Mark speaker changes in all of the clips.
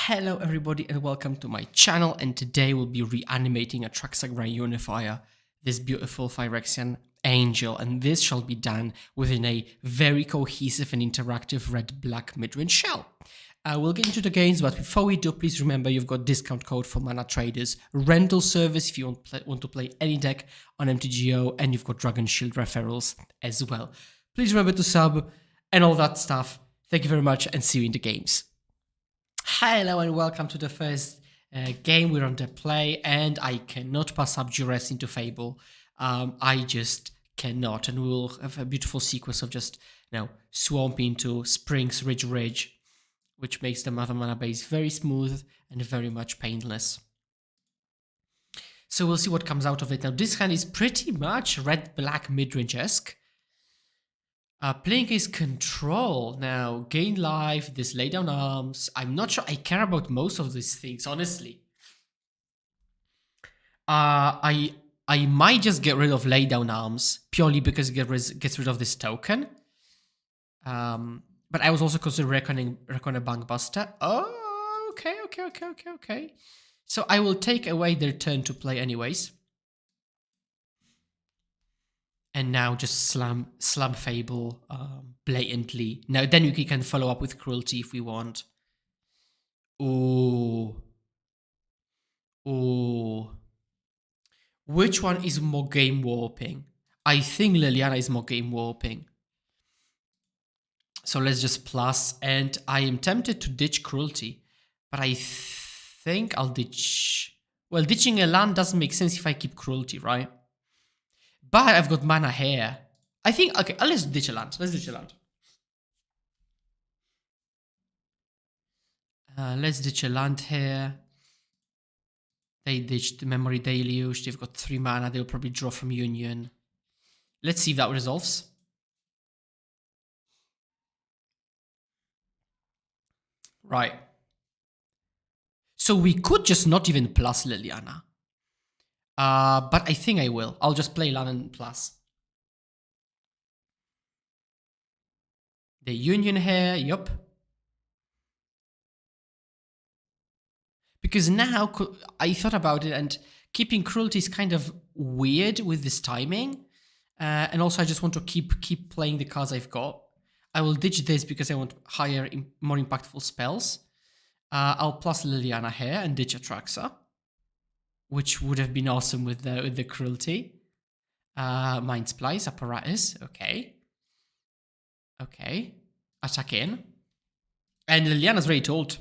Speaker 1: Hello everybody and welcome to my channel, and today we'll be reanimating Atraxa Unifier, this beautiful Phyrexian angel, and this shall be done within a very cohesive and interactive red-black midrange shell. We'll get into the games, but before we do, please remember you've got discount code for Mana Traders, rental service if you want to play any deck on MTGO, and you've got Dragon Shield referrals as well. Please remember to sub and all that stuff. Thank you very much and see you in the games. Hello and welcome to the first game. We're on the play and I cannot pass up Duress into Fable. I just cannot, and we will have a beautiful sequence of just, swamp into Springs, Ridge, which makes the other mana base very smooth and very much painless. So we'll see what comes out of it. Now this hand is pretty much red-black midrange-esque. Playing his control. Now, gain life, this lay down arms. I'm not sure I care about most of these things, honestly. I might just get rid of lay down arms, purely because it gets rid of this token. But I was also considering Reckoner Bankbuster. Oh, okay. So I will take away their turn to play anyways. And now just slam Fable blatantly. Now then we can follow up with Cruelty if we want. Ooh. Which one is more game warping? I think Liliana is more game warping. So let's just plus, and I am tempted to ditch Cruelty, but I think I'll ditch. Well, ditching a land doesn't make sense if I keep Cruelty, right? But I've got mana here. I think, okay, let's ditch a land. Let's ditch a land here. They ditched the Memory Deluge. They've got 3 mana. They'll probably draw from Union. Let's see if that resolves. Right. So we could just not even plus Liliana. But I think I will. I'll just play land and plus. The Union here, yup. Because now I thought about it, and keeping Cruelty is kind of weird with this timing. And also I just want to keep playing the cards I've got. I will ditch this because I want higher, more impactful spells. I'll plus Liliana here and ditch Atraxa, which would have been awesome with the Cruelty. Mind Splice, Apparatus, okay. Attack in. And Liliana's very told.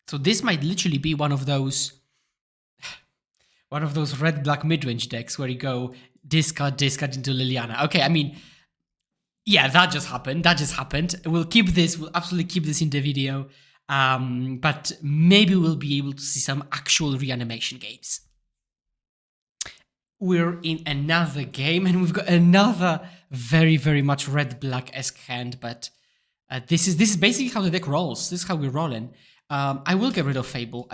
Speaker 1: So this might literally be one of those red-black midrange decks where you go discard into Liliana. Okay, I mean, yeah, that just happened. We'll keep this, we'll absolutely keep this in the video. But maybe we'll be able to see some actual reanimation games. We're in another game, and we've got another very, very much red-black-esque hand, but this is basically how the deck rolls. This is how we're rolling. I will get rid of Fable.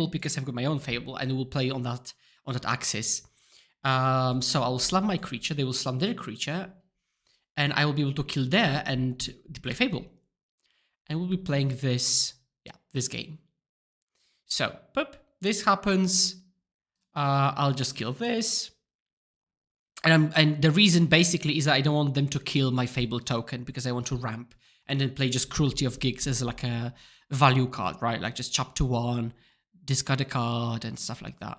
Speaker 1: Because I've got my own Fable, and it will play on that axis. So I'll slam my creature, they will slam their creature, and I will be able to kill there and play Fable. And we'll be playing this game. So, boop, this happens. I'll just kill this. And the reason basically is that I don't want them to kill my Fable token, because I want to ramp and then play just Cruelty of Gix as like a value card, right? Like just chop to 1, discard a card and stuff like that.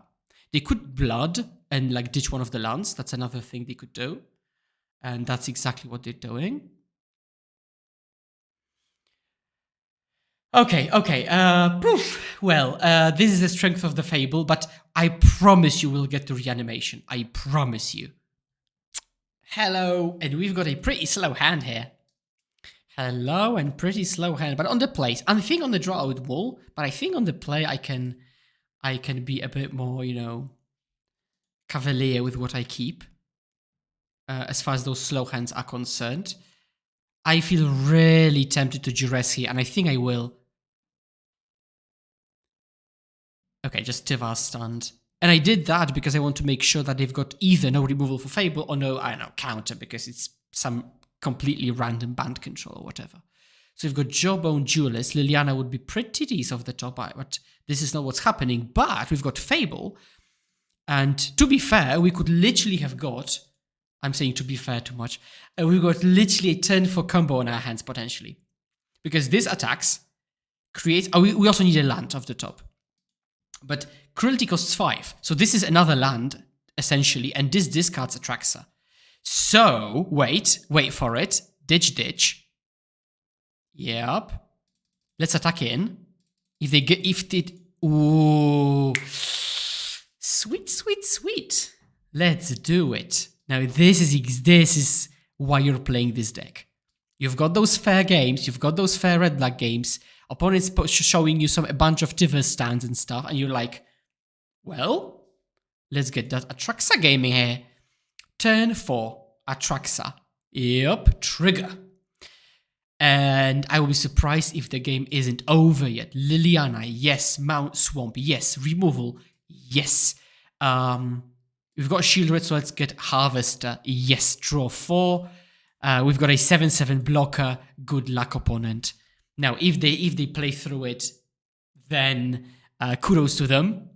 Speaker 1: They could blood and like ditch one of the lands. That's another thing they could do. And that's exactly what they're doing. Okay. Poof. Well, this is the strength of the Fable, but I promise you we'll get to reanimation. I promise you. Hello, and we've got a pretty slow hand here. Hello, and pretty slow hand, but on the play, I think on the draw I would wall, but I think on the play I can be a bit more, cavalier with what I keep. As far as those slow hands are concerned. I feel really tempted to Duress here, and I think I will. Okay, just Tiva stunned. And I did that because I want to make sure that they've got either no removal for Fable or no, I don't know, counter, because it's some completely random band control or whatever. So we've got Jawbone Duelist. Liliana would be pretty decent off the top, but this is not what's happening. But we've got Fable. And to be fair, we could literally have got... I'm saying to be fair too much. We've got literally a turn for combo on our hands, potentially. Because this attacks, creates... Oh, we also need a land off the top. But Cruelty costs 5. So this is another land, essentially. And this discards Atraxa. So, wait for it. Ditch. Yep. Let's attack in. Ooh. Sweet. Let's do it. Now, this is why you're playing this deck. You've got those fair games. You've got those fair red-black games. Opponents showing you a bunch of Tivers stands and stuff. And you're like, well, let's get that Atraxa game in here. Turn 4. Atraxa. Yep. Trigger. And I will be surprised if the game isn't over yet. Liliana, yes. Mount Swamp, yes. Removal, yes. We've got Sheoldred, so let's get Harvester, yes. Draw 4. We've got a 7/7 blocker. Good luck, opponent. Now, if they play through it, then kudos to them.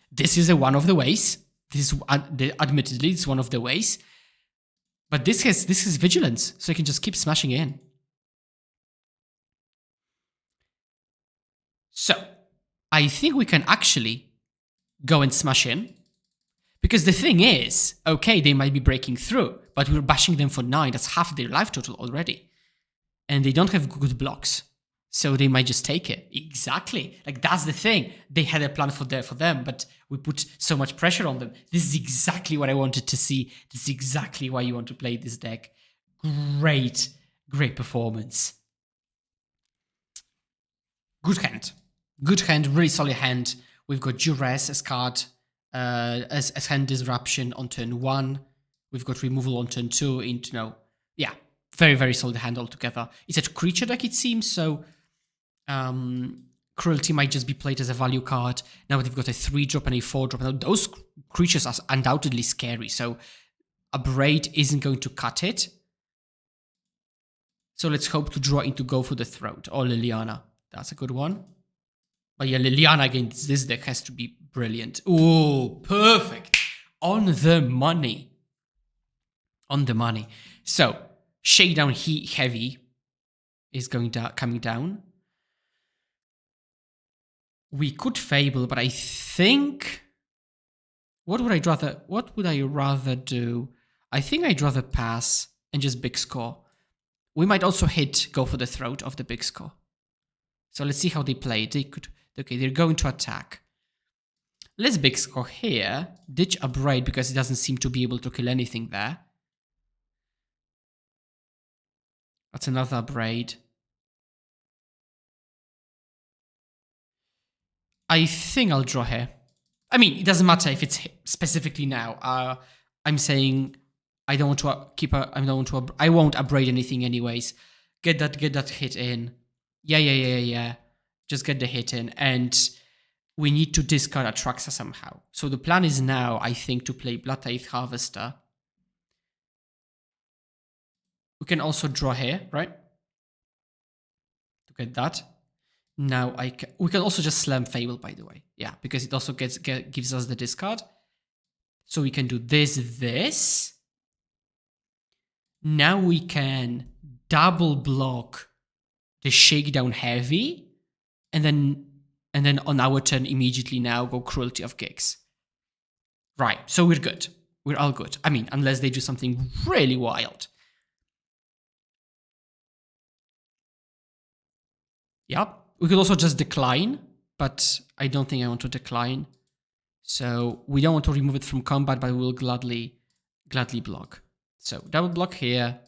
Speaker 1: This is one of the ways. Admittedly, it's one of the ways. But this has vigilance, so you can just keep smashing in. So, I think we can actually go and smash in. Because the thing is, okay, they might be breaking through, but we're bashing them for 9. That's half their life total already. And they don't have good blocks. So they might just take it. Exactly. Like, that's the thing. They had a plan for them, but we put so much pressure on them. This is exactly what I wanted to see. This is exactly why you want to play this deck. Great performance. Good hand, really solid hand. We've got Duress as card, as hand disruption on turn 1. We've got removal on turn 2. Very, very solid hand altogether. It's a creature deck, it seems, so Cruelty might just be played as a value card. Now they've got a 3-drop and a 4-drop. Now those creatures are undoubtedly scary, so Abrade isn't going to cut it. So let's hope to draw into Go for the Throat or Liliana. That's a good one. But yeah, Liliana against this deck has to be brilliant. Oh, perfect. On the money. So, Shakedown Heavy is coming down. We could Fable, but I think... What would I rather do? I think I'd rather pass and just big score. We might also Go for the Throat of the big score. So let's see how they play. They're going to attack. Let's big score here. Ditch Abrade because it doesn't seem to be able to kill anything there. That's another Abrade. I think I'll draw here. I mean, it doesn't matter if it's specifically now. I'm saying I don't want to keep I won't Abrade anything anyways. Get that hit in. Yeah. Just get the hit in, and we need to discard Atraxa somehow. So the plan is now, I think, to play Bloodtithe Harvester. We can also draw here, right? To get that. Now we can also just slam Fable, by the way. Yeah, because it also gives us the discard. So we can do this. Now we can double block the Shakedown Heavy. And then on our turn immediately now go Cruelty of Gix. Right, so we're good. We're all good. I mean, unless they do something really wild. Yep. We could also just decline, but I don't think I want to decline. So we don't want to remove it from combat, but we'll gladly block. So double block here.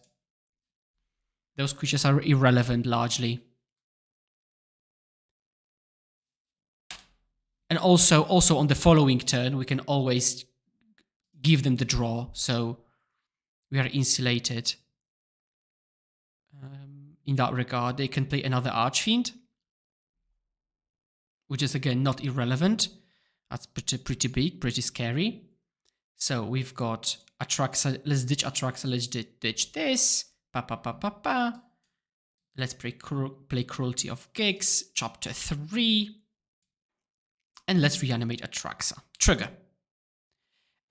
Speaker 1: Those creatures are irrelevant largely. And also on the following turn, we can always give them the draw, so we are insulated. In that regard, they can play another Archfiend, which is again not irrelevant. That's pretty big, pretty scary. So we've got Atraxa. Let's ditch Atraxa. Let's ditch this. Let's play Cruelty of Gix, Chapter 3. And let's reanimate Atraxa. Trigger.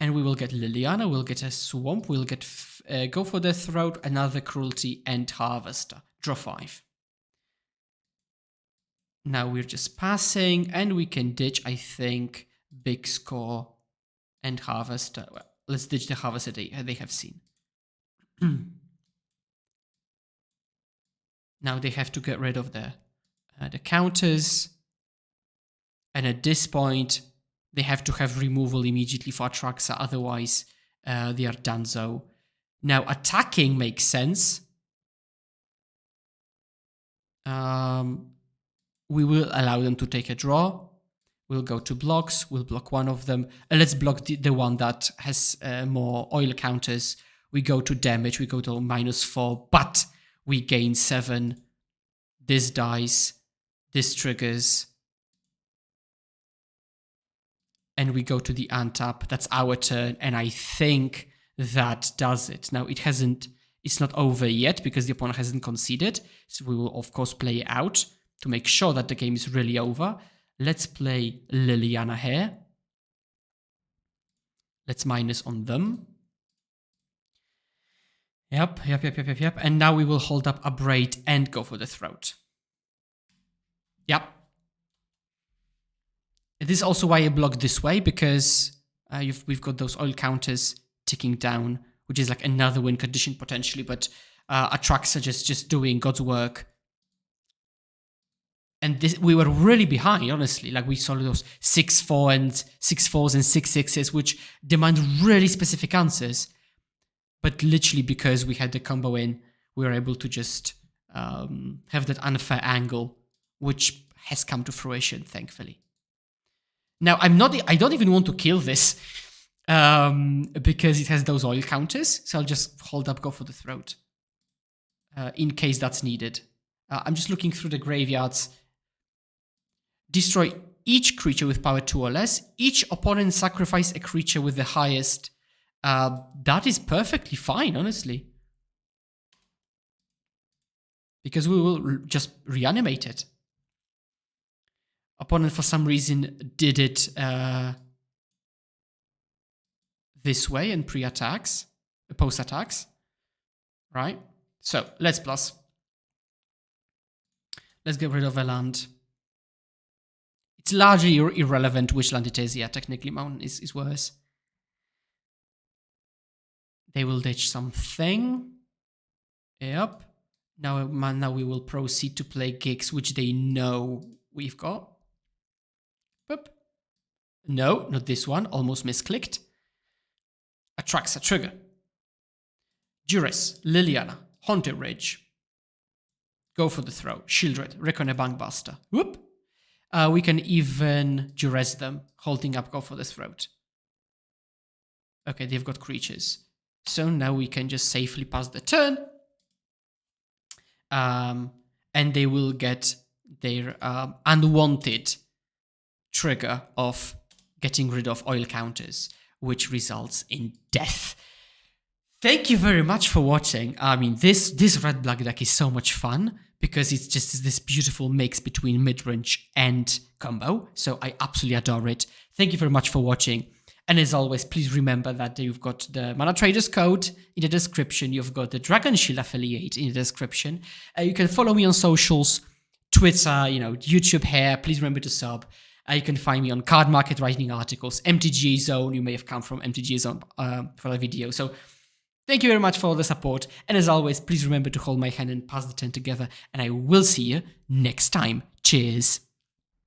Speaker 1: And we will get Liliana, we'll get a Swamp, we'll get Go for the Throat, another Cruelty, and Harvester. Draw 5. Now we're just passing, and we can ditch, I think, Big Score and Harvester. Well, let's ditch the Harvester they have seen. Now they have to get rid of the counters. And at this point, they have to have removal immediately for Atraxa, otherwise they are donezo. Now attacking makes sense. We will allow them to take a draw. We'll go to blocks, we'll block one of them. Let's block the one that has more oil counters. We go to damage, we go to -4, but we gain 7. This dies, this triggers. And we go to the untap. That's our turn, and I think that does it. Now it's not over yet because the opponent hasn't conceded, so we will of course play it out to make sure that the game is really over. Let's play Liliana here. Let's minus on them. Yep. And now we will hold up Abrade and go for the throat. Yep. This is also why I block this way, because we've got those oil counters ticking down, which is like another win condition potentially, but Atraxa just doing God's work. And we were really behind, honestly. Like we saw those 6-4 and 6-4s and 6-6s, which demand really specific answers. But literally because we had the combo in, we were able to just have that unfair angle, which has come to fruition, thankfully. Now, I don't even want to kill this because it has those oil counters. So I'll just hold up, go for the throat in case that's needed. I'm just looking through the graveyards. Destroy each creature with power 2 or less. Each opponent sacrifice a creature with the highest. That is perfectly fine, honestly. Because we will just reanimate it. Opponent, for some reason, did it this way and pre-attacks, post-attacks. Right? So, let's plus. Let's get rid of a land. It's largely irrelevant which land it is. Yeah, technically Mountain is worse. They will ditch something. Yep. Now we will proceed to play Gix, which they know we've got. Boop. No, not this one. Almost misclicked. Atraxa trigger. Duress, Liliana, Haunted Ridge. Go for the throw. Sheoldred, Reckoner Bankbuster. Whoop. We can even Duress them. Holding up, go for the throat. Okay, they've got creatures. So now we can just safely pass the turn. And they will get their unwanted trigger of getting rid of oil counters, which results in death. Thank you very much for watching. I mean, this red-black deck is so much fun because it's just this beautiful mix between midrange and combo. So I absolutely adore it. Thank you very much for watching. And as always, please remember that you've got the Mana Traders code in the description. You've got the Dragon Shield affiliate in the description. You can follow me on socials, Twitter, YouTube here. Please remember to sub. You can find me on Card Market writing articles, MTG Zone. You may have come from MTG Zone for the video. So thank you very much for all the support. And as always, please remember to hold my hand and pass the turn together. And I will see you next time. Cheers.